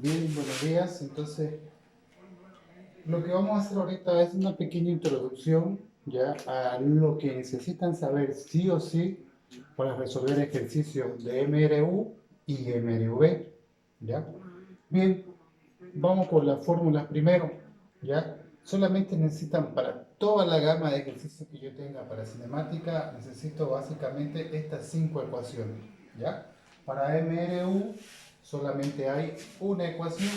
Bien, buenos días. Entonces, lo que vamos a hacer ahorita es una pequeña introducción ya a lo que necesitan saber sí o sí para resolver ejercicios de MRU y MRV. ¿Ya? Bien, vamos por las fórmulas primero. ¿Ya? Solamente necesitan para toda la gama de ejercicios que yo tenga para cinemática, necesito básicamente estas cinco ecuaciones. ¿Ya? Para MRU solamente hay una ecuación,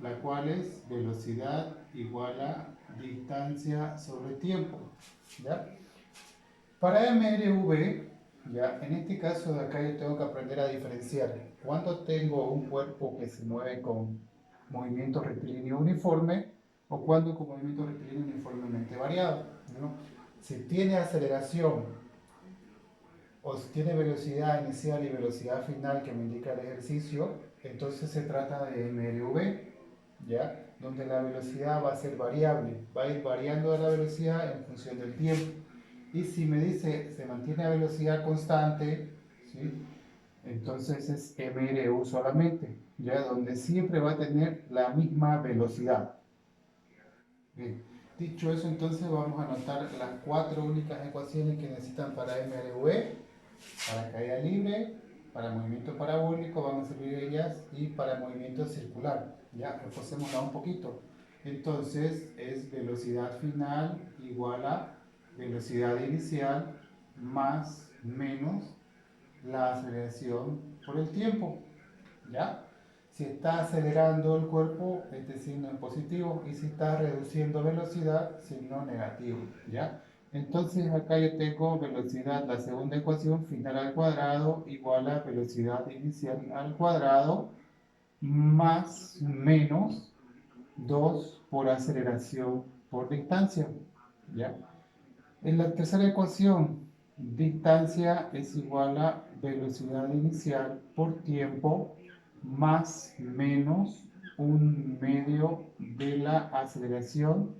la cual es velocidad igual a distancia sobre tiempo. ¿Ya? Para MRV, ya, en este caso de acá yo tengo que aprender a diferenciar cuando tengo un cuerpo que se mueve con movimiento rectilíneo uniforme o cuando con movimiento rectilíneo uniformemente variado, ¿no? Si tiene aceleración o si tiene velocidad inicial y velocidad final que me indica el ejercicio, entonces se trata de MRV, ¿ya? Donde la velocidad va a ser variable, va a ir variando la velocidad en función del tiempo. Y si me dice se mantiene a velocidad constante, ¿sí? Entonces es MRU solamente, ¿ya? Donde siempre va a tener la misma velocidad. Bien. Dicho eso, entonces vamos a anotar las cuatro únicas ecuaciones que necesitan para MRV. Para caída libre, para movimiento parabólico van a servir ellas y para movimiento circular. Ya, reforcémosla un poquito. Entonces es velocidad final igual a velocidad inicial más menos la aceleración por el tiempo. ¿Ya? Si está acelerando el cuerpo, este signo es positivo, y si está reduciendo velocidad, signo negativo, ¿ya? Entonces acá yo tengo velocidad, la segunda ecuación, final al cuadrado, igual a velocidad inicial al cuadrado, más menos 2 por aceleración por distancia, ¿ya? En la tercera ecuación, distancia es igual a velocidad inicial por tiempo más menos un medio de la aceleración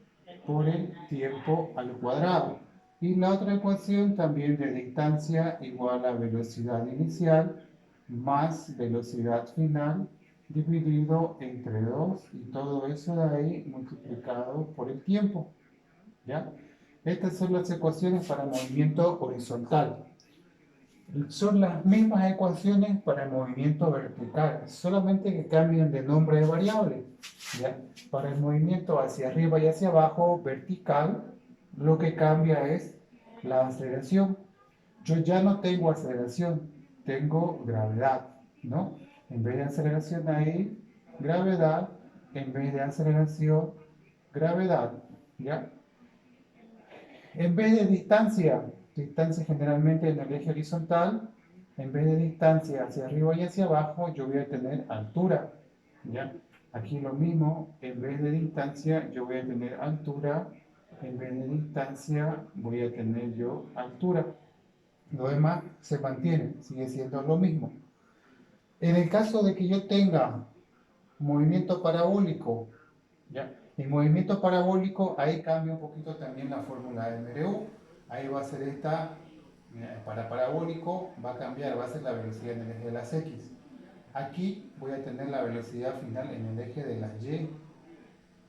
por el tiempo al cuadrado. Y la otra ecuación también de distancia igual a velocidad inicial más velocidad final dividido entre 2 y todo eso de ahí multiplicado por el tiempo. ¿Ya? Estas son las ecuaciones para movimiento horizontal. Son las mismas ecuaciones para el movimiento vertical, solamente que cambian de nombre de variable. ¿Ya? Para el movimiento hacia arriba y hacia abajo, vertical, lo que cambia es la aceleración. Yo ya no tengo aceleración, tengo gravedad, ¿no? En vez de aceleración ahí, gravedad, en vez de aceleración, gravedad, ¿ya? En vez de distancia, distancia generalmente en el eje horizontal, en vez de distancia hacia arriba y hacia abajo, yo voy a tener altura. ¿Ya? Aquí lo mismo, en vez de distancia, yo voy a tener altura, en vez de distancia, voy a tener yo altura. Lo demás se mantiene, sigue siendo lo mismo. En el caso de que yo tenga movimiento parabólico, ¿ya? En movimiento parabólico, ahí cambia un poquito también la fórmula de MRU. Ahí va a ser esta, para parabólico va a cambiar, va a ser la velocidad en el eje de las X. Aquí voy a tener la velocidad final en el eje de las Y.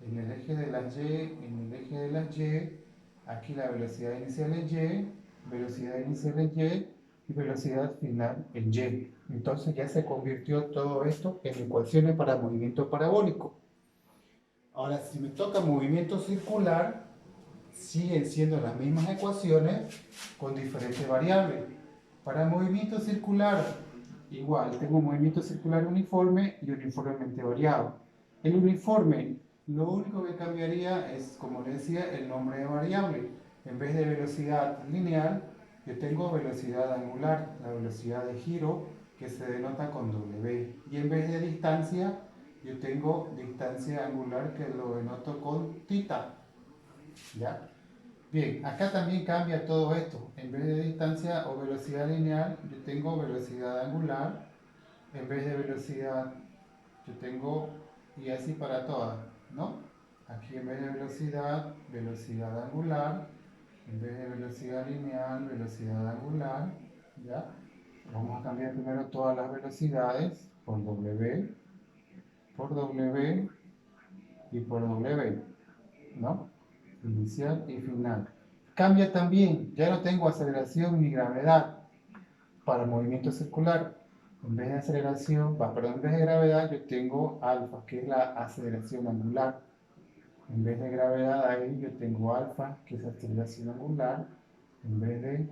En el eje de las Y, en el eje de las Y, aquí la velocidad inicial en Y, velocidad inicial en Y y velocidad final en Y. Entonces ya se convirtió todo esto en ecuaciones para movimiento parabólico. Ahora, si me toca movimiento circular, siguen siendo las mismas ecuaciones con diferentes variables. Para movimiento circular, igual, tengo movimiento circular uniforme y uniformemente variado. El uniforme, lo único que cambiaría es, como les decía, el nombre de variable. En vez de velocidad lineal, yo tengo velocidad angular, la velocidad de giro que se denota con W. Y en vez de distancia, yo tengo distancia angular que lo denoto con θ. ¿Ya? Bien, acá también cambia todo esto. En vez de distancia o velocidad lineal, yo tengo velocidad angular. En vez de velocidad, yo tengo, y así para todas, ¿no? Aquí en vez de velocidad, velocidad angular. En vez de velocidad lineal, velocidad angular. ¿Ya? Vamos a cambiar primero todas las velocidades por W. por W y por W, ¿no? Inicial y final. Cambia también, ya no tengo aceleración ni gravedad para movimiento circular. En vez de aceleración, perdón, en vez de gravedad, yo tengo alfa, que es la aceleración angular. En vez de gravedad, ahí yo tengo alfa, que es aceleración angular. En vez de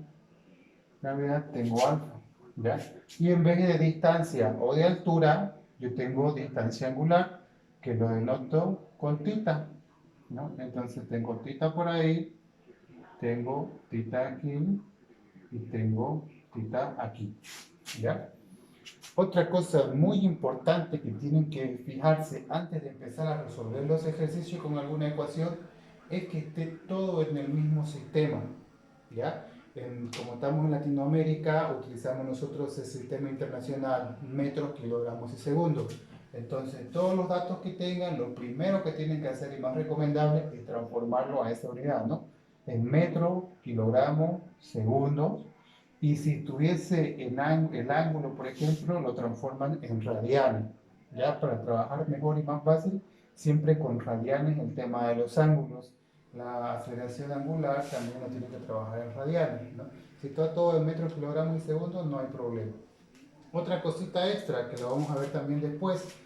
gravedad, tengo alfa, ¿ya? Y en vez de distancia o de altura, yo tengo distancia angular, que lo denoto con tita, ¿no? Entonces tengo tita por ahí, tengo tita aquí y tengo tita aquí, ¿ya? Otra cosa muy importante que tienen que fijarse antes de empezar a resolver los ejercicios con alguna ecuación es que esté todo en el mismo sistema, ¿ya? Como estamos en Latinoamérica, utilizamos nosotros el sistema internacional, metros, kilogramos y segundos. Entonces, todos los datos que tengan, lo primero que tienen que hacer y más recomendable es transformarlo a esa unidad, ¿no? En metro, kilogramo, segundos. Y si tuviese el ángulo, por ejemplo, lo transforman en radianes, ¿ya? Para trabajar mejor y más fácil, siempre con radianes el tema de los ángulos. La aceleración angular también lo tiene que trabajar en radianes, ¿no? Si está todo en metros, kilogramos y segundos, no hay problema. Otra cosita extra que lo vamos a ver también después,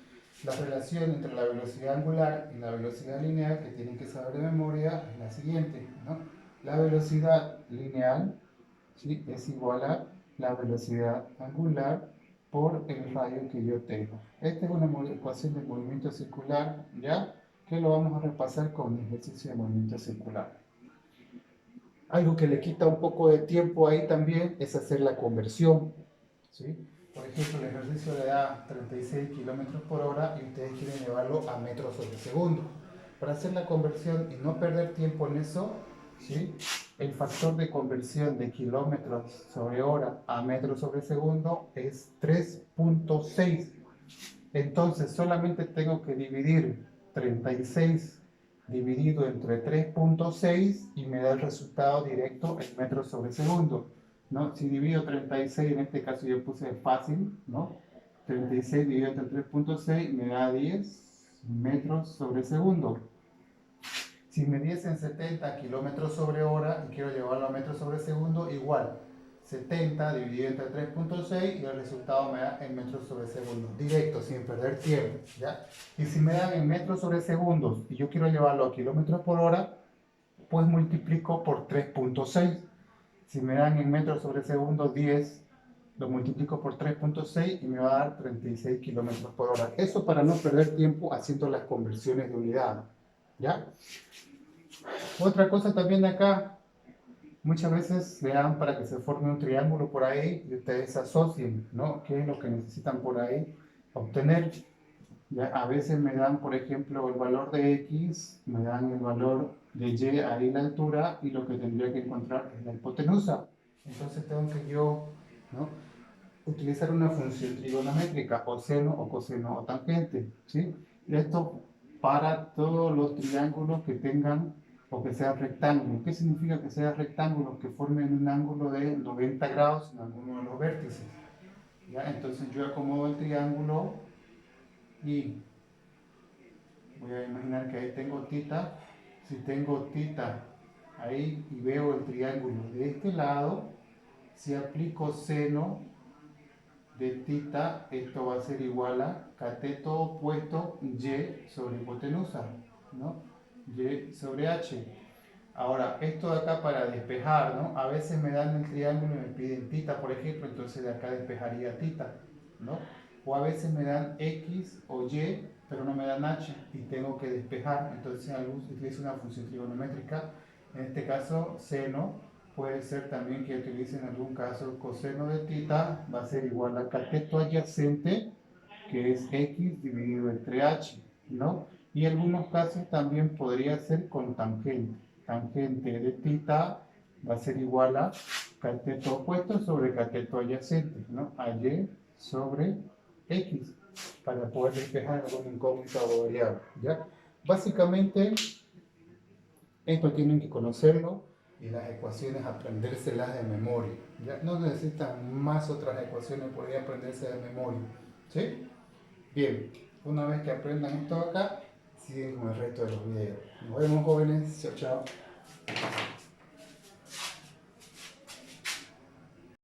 la relación entre la velocidad angular y la velocidad lineal que tienen que saber de memoria es la siguiente, ¿no? La velocidad lineal, ¿sí?, es igual a la velocidad angular por el radio que yo tengo. Esta es una ecuación de movimiento circular, ¿ya? Que lo vamos a repasar con el ejercicio de movimiento circular. Algo que le quita un poco de tiempo ahí también es hacer la conversión, ¿sí? Por ejemplo, el ejercicio le da 36 kilómetros por hora y ustedes quieren llevarlo a metros sobre segundo. Para hacer la conversión y no perder tiempo en eso, ¿sí?, el factor de conversión de kilómetros sobre hora a metros sobre segundo es 3.6. Entonces solamente tengo que dividir 36 dividido entre 3.6 y me da el resultado directo en metros sobre segundo, ¿no? Si divido 36, en este caso yo puse fácil, ¿no? 36 dividido entre 3.6 me da 10 metros sobre segundo. Si me diesen 70 kilómetros sobre hora y quiero llevarlo a metros sobre segundo, igual. 70 dividido entre 3.6 y el resultado me da en metros sobre segundo. Directo, sin perder tiempo, ¿ya? Y si me dan en metros sobre segundos y yo quiero llevarlo a kilómetros por hora, pues multiplico por 3.6. Si me dan en metros sobre segundo 10, lo multiplico por 3.6 y me va a dar 36 kilómetros por hora. Eso para no perder tiempo haciendo las conversiones de unidad, ¿ya? Otra cosa también acá, muchas veces le dan para que se forme un triángulo por ahí y ustedes asocien, ¿no? ¿Qué es lo que necesitan por ahí obtener? Ya, a veces me dan, por ejemplo, el valor de X, me dan el valor de Y, ahí la altura, y lo que tendría que encontrar es la hipotenusa. Entonces tengo que yo, ¿no?, utilizar una función trigonométrica, o seno, o coseno, o tangente, ¿sí? Y esto para todos los triángulos que tengan o que sean rectángulos. ¿Qué significa que sean rectángulos? Que formen un ángulo de 90 grados en alguno de los vértices, ¿ya? Entonces yo acomodo el triángulo y voy a imaginar que ahí tengo tita. Si tengo tita ahí y veo el triángulo de este lado, si aplico seno de tita, esto va a ser igual a cateto opuesto y sobre hipotenusa, ¿no? Y sobre h. Ahora, esto de acá para despejar, ¿no? A veces me dan el triángulo y me piden tita, por ejemplo, entonces de acá despejaría tita, ¿no? O a veces me dan x o y, pero no me dan h y tengo que despejar, entonces utilizo una función trigonométrica, en este caso seno. Puede ser también que utilice en algún caso coseno de tita, va a ser igual a cateto adyacente, que es x dividido entre h, ¿no? Y en algunos casos también podría ser con tangente. Tangente de tita va a ser igual a cateto opuesto sobre cateto adyacente, ¿no? A y sobre x, para poder despejar alguna incógnita o variable, ¿ya? Básicamente, esto tienen que conocerlo y las ecuaciones aprendérselas de memoria. ¿Ya? No necesitan más otras ecuaciones, podría aprenderse de memoria. ¿Sí? Bien, Una vez que aprendan esto acá, siguen con el resto de los videos. Nos vemos, jóvenes. Chao, chao.